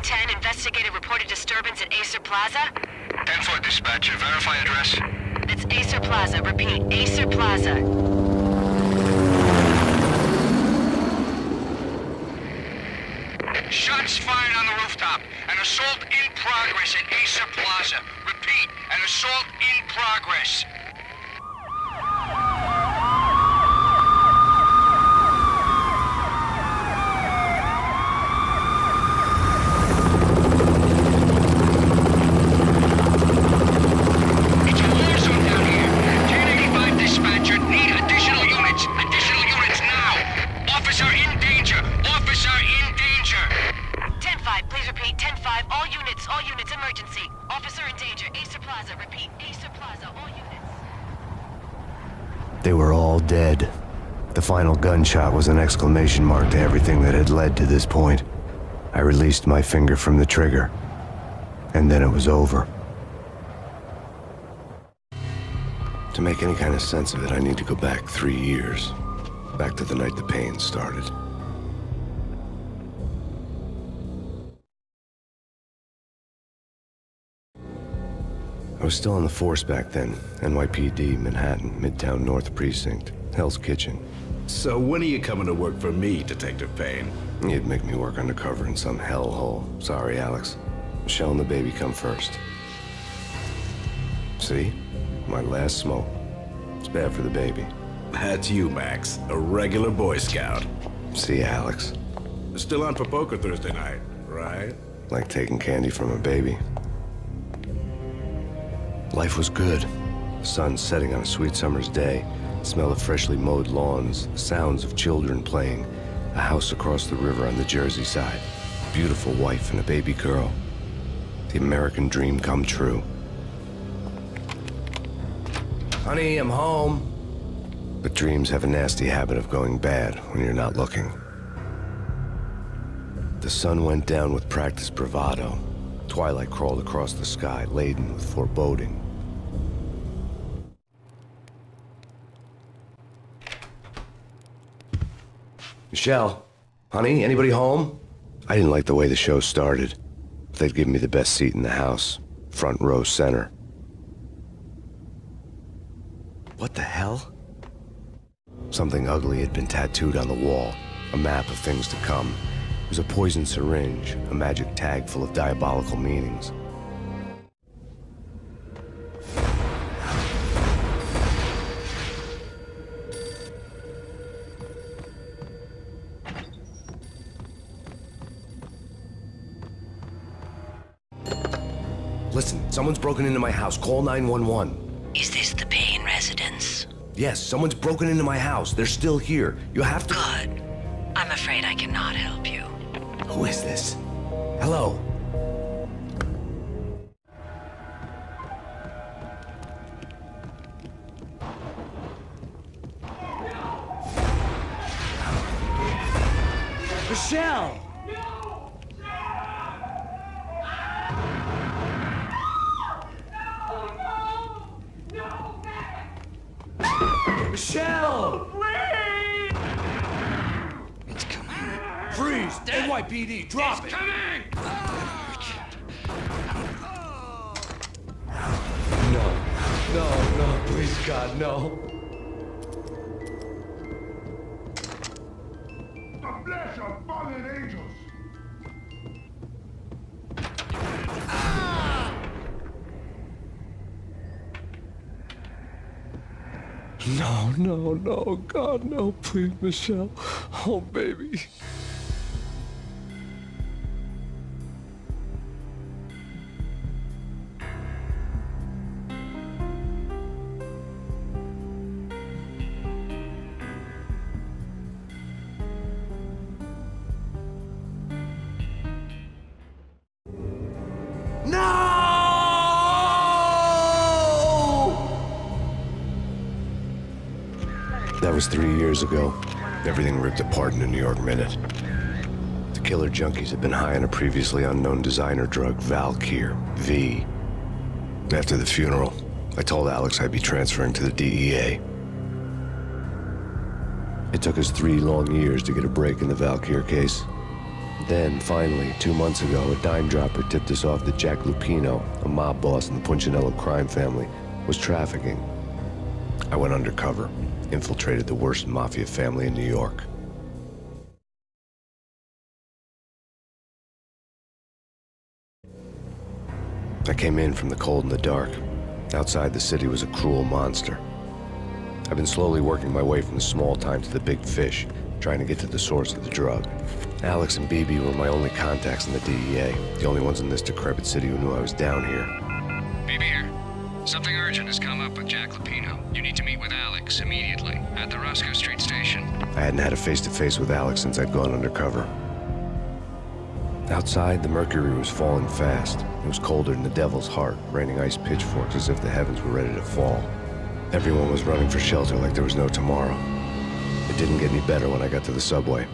10, investigated reported disturbance at Acer Plaza. 10-4 dispatcher, verify address. It's Acer Plaza, repeat, Acer Plaza. Shots fired on the rooftop. An assault in progress at Acer Plaza. Repeat, an assault in progress. It's a war zone down here. 1085 dispatcher, need additional units. Additional units now. Officer in danger. Officer in danger. 10-5, please repeat, 10-5, all units, emergency. Officer in danger, Acer Plaza, repeat, Acer Plaza, all units. They were all dead. The final gunshot was an exclamation mark to everything that had led to this point. I released my finger from the trigger, and then it was over. To make any kind of sense of it, I need to go back 3 years. Back to the night the Payne started. I was still on the force back then. NYPD, Manhattan, Midtown North Precinct, Hell's Kitchen. So when are you coming to work for me, Detective Payne? You'd make me work undercover in some hellhole. Sorry, Alex. Michelle and the baby come first. See? My last smoke. It's bad for the baby. That's you, Max. A regular Boy Scout. See, Alex. Still on for poker Thursday night, right? Like taking candy from a baby. Life was good. The sun setting on a sweet summer's day. The smell of freshly mowed lawns. The sounds of children playing. A house across the river on the Jersey side. A beautiful wife and a baby girl. The American dream come true. Honey, I'm home. But dreams have a nasty habit of going bad when you're not looking. The sun went down with practiced bravado. Twilight crawled across the sky, laden with foreboding. Michelle, honey, anybody home? I didn't like the way the show started. They'd give me the best seat in the house, front row center. What the hell? Something ugly had been tattooed on the wall, a map of things to come. It was a poison syringe, a magic tag full of diabolical meanings. Listen, someone's broken into my house. Call 911. Is this the Payne residence? Yes, someone's broken into my house. They're still here. You have to... Good. I'm afraid I cannot help you. Who is this? Hello? Michelle! Michelle! It's coming. Freeze! NYPD, drop it! Coming! No, please, God, no. The flesh of fallen angels! No, God, no, please, Michelle. Oh, baby. That was 3 years ago. Everything ripped apart in a New York minute. The killer junkies had been high on a previously unknown designer drug, Valkyr, V. After the funeral, I told Alex I'd be transferring to the DEA. It took us 3 long years to get a break in the Valkyr case. Then, finally, 2 months ago, a dime dropper tipped us off that Jack Lupino, a mob boss in the Punchinello crime family, was trafficking. I went undercover, infiltrated the worst mafia family in New York. I came in from the cold and the dark. Outside the city was a cruel monster. I've been slowly working my way from the small time to the big fish, trying to get to the source of the drug. Alex and BB were my only contacts in the DEA, the only ones in this decrepit city who knew I was down here. BB here. Something urgent has come up with Jack Lupino. You need to meet with Alex immediately at the Roscoe Street station. I hadn't had a face-to-face with Alex since I'd gone undercover. Outside, the mercury was falling fast. It was colder than the devil's heart, raining ice pitchforks as if the heavens were ready to fall. Everyone was running for shelter like there was no tomorrow. It didn't get any better when I got to the subway.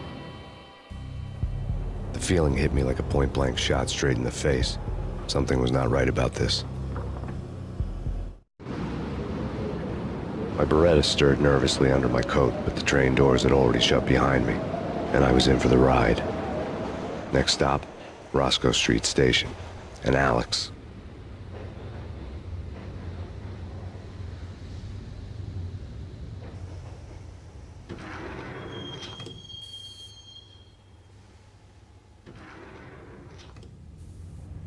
The feeling hit me like a point-blank shot straight in the face. Something was not right about this. My Beretta stirred nervously under my coat, but the train doors had already shut behind me, and I was in for the ride. Next stop, Roscoe Street Station, and Alex.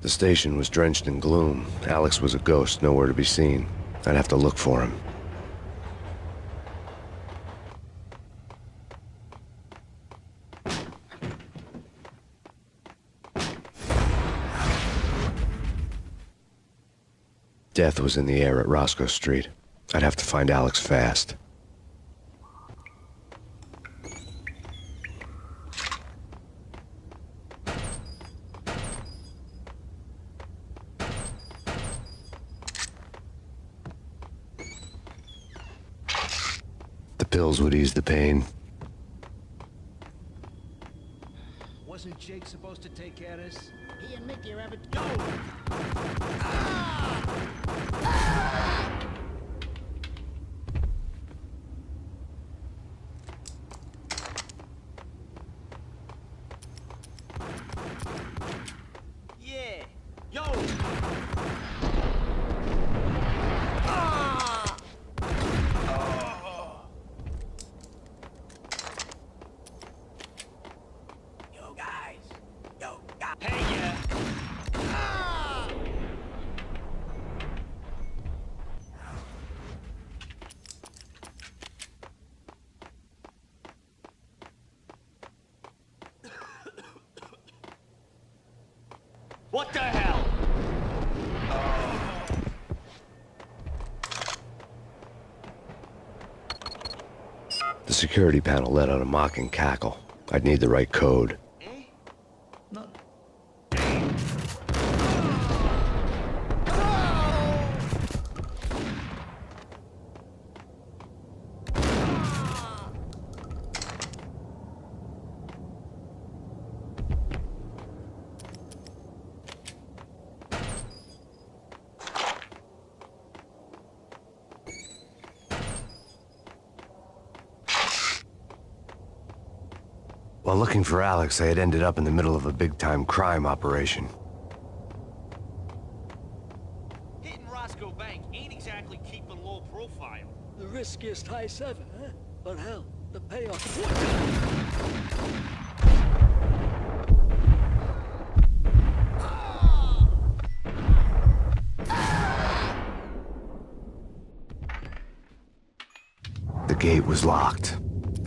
The station was drenched in gloom. Alex was a ghost, nowhere to be seen. I'd have to look for him. Death was in the air at Roscoe Street. I'd have to find Alex fast. The pills would ease the pain. Wasn't Jake supposed to take care of this? He and Mickey are having... Go! Yeah! Yo! Yo, guys! Yo, guys! Hey, yeah! What the hell? The security panel let out a mocking cackle. I'd need the right code. No. While looking for Alex, I had ended up in the middle of a big-time crime operation. Hitting Roscoe Bank ain't exactly keeping low profile. The riskiest high seven, huh? But hell, the payoff... The gate was locked.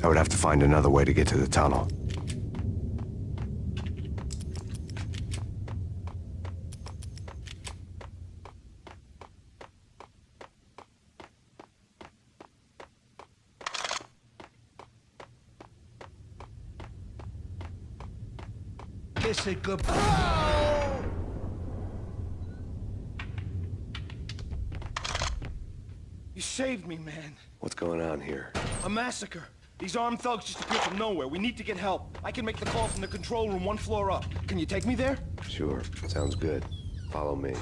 I would have to find another way to get to the tunnel. Kiss it goodbye. You saved me, man. What's going on here? A massacre. These armed thugs just appeared from nowhere. We need to get help. I can make the call from the control room 1 floor up. Can you take me there? Sure, sounds good. Follow me.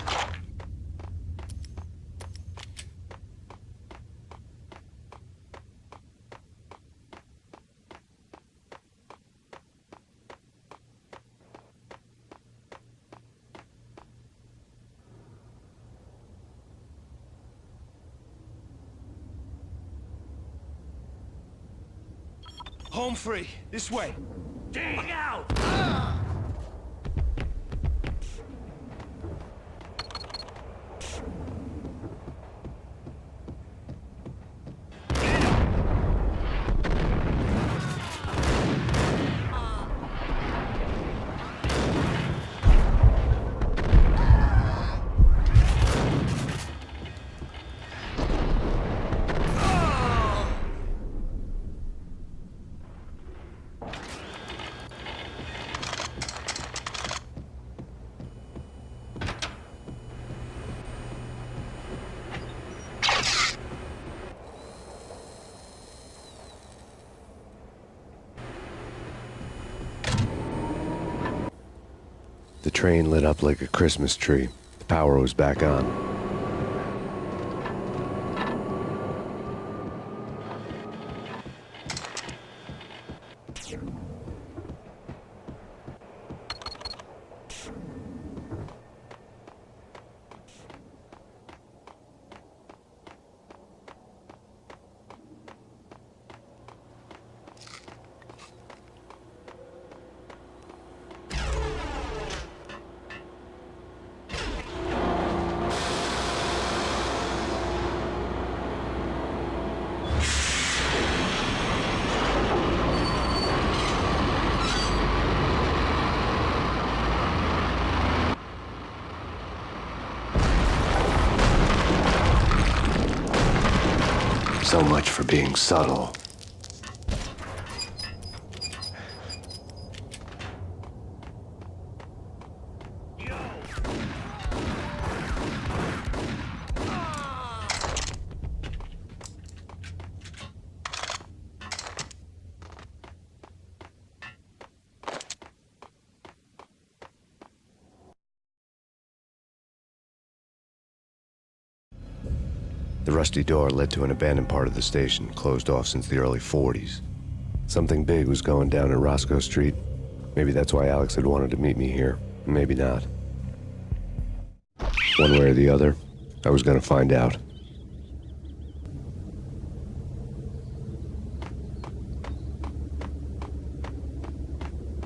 Home free. This way. Dang out! The train lit up like a Christmas tree. The power was back on. So much for being subtle. The rusty door led to an abandoned part of the station, closed off since the early 40s. Something big was going down in Roscoe Street. Maybe that's why Alex had wanted to meet me here. Maybe not. One way or the other, I was gonna find out.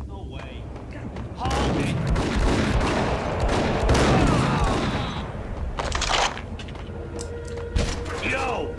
No way. Yo!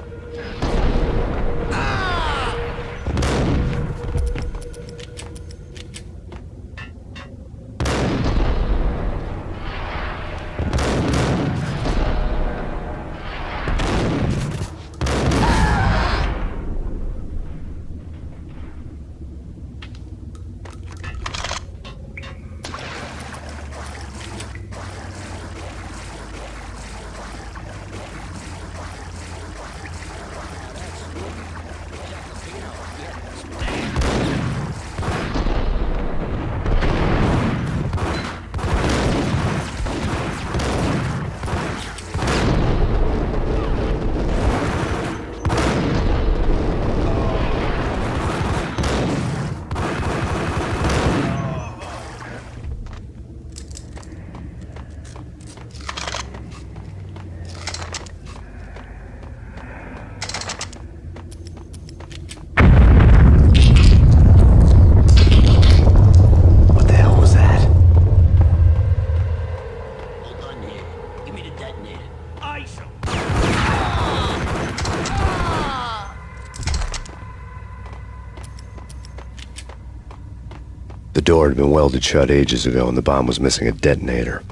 The door had been welded shut ages ago, and the bomb was missing a detonator.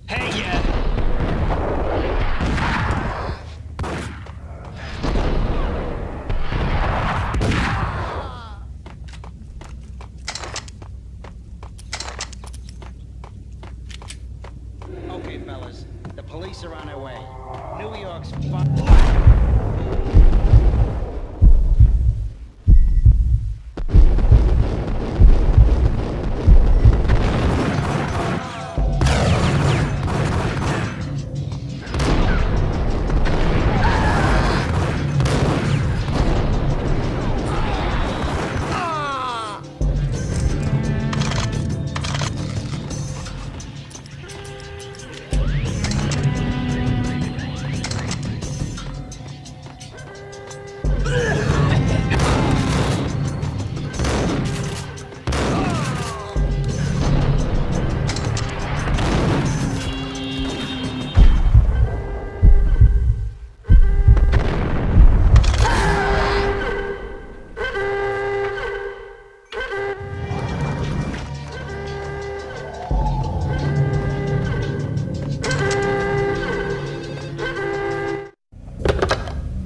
Hey, yeah! Okay, fellas. The police are on their way. New York's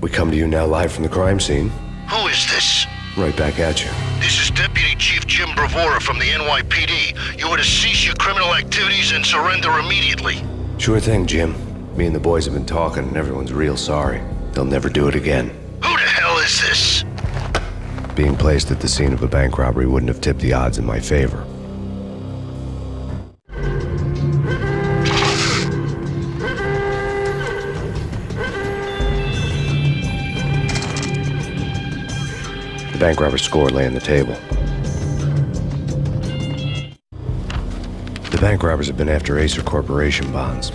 We come to you now live from the crime scene. Who is this? Right back at you. This is Deputy Chief Jim Bravura from the NYPD. You are to cease your criminal activities and surrender immediately. Sure thing, Jim. Me and the boys have been talking, and everyone's real sorry. They'll never do it again. Who the hell is this? Being placed at the scene of a bank robbery wouldn't have tipped the odds in my favor. The bank robber's score lay on the table. The bank robbers have been after Acer Corporation bonds.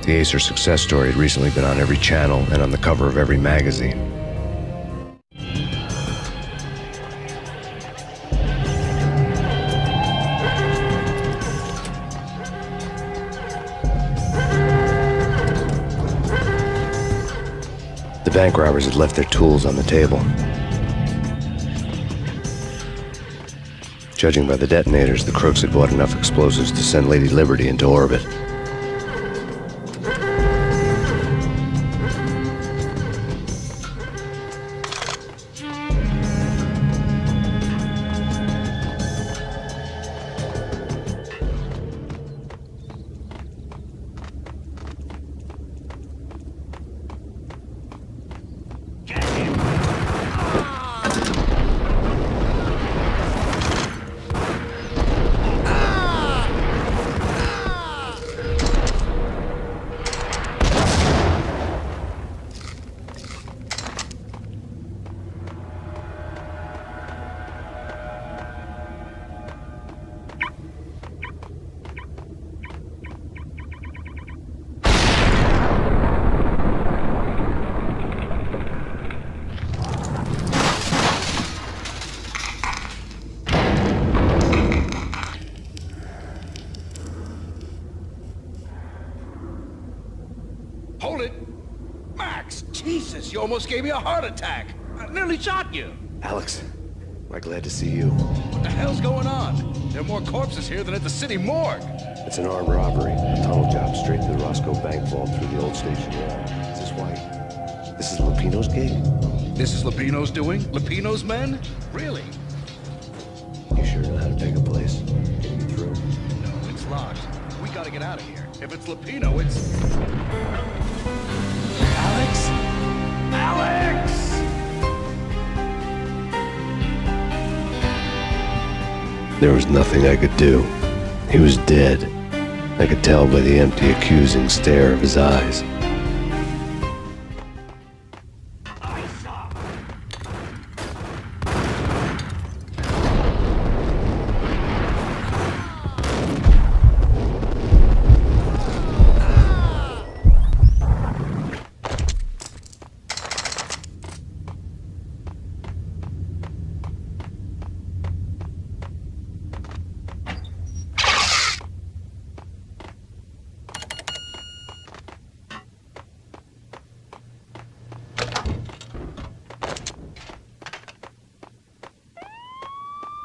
The Acer success story had recently been on every channel and on the cover of every magazine. The bank robbers had left their tools on the table. Judging by the detonators, the crooks had bought enough explosives to send Lady Liberty into orbit. Hold it! Max! Jesus, you almost gave me a heart attack! I nearly shot you! Alex, am I glad to see you? What the hell's going on? There are more corpses here than at the city morgue! It's an armed robbery. A tunnel job straight to the Roscoe Bank vault through the old station yard. Is this why? This is Lupino's gig? This is Lupino's doing? Lupino's men? Really? You sure know how to pick a place? Can you get through? No, it's locked. We gotta get out of here. If it's Lupino, it's... Alex? Alex! There was nothing I could do. He was dead. I could tell by the empty, accusing stare of his eyes.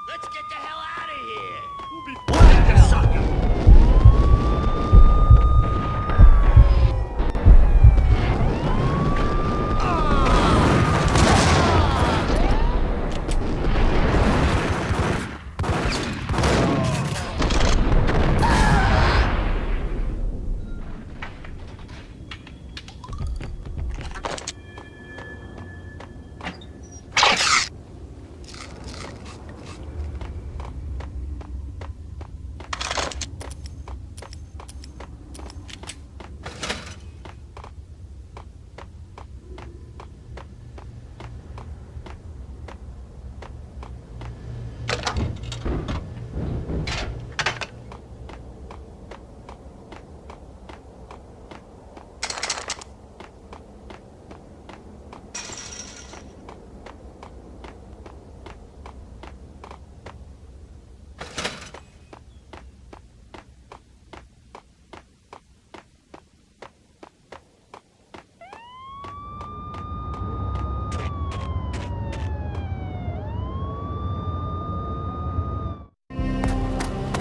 Let's get the hell out of here!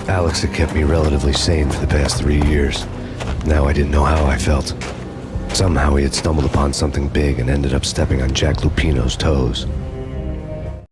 Alex had kept me relatively sane for the past 3 years. Now I didn't know how I felt. Somehow he had stumbled upon something big and ended up stepping on Jack Lupino's toes.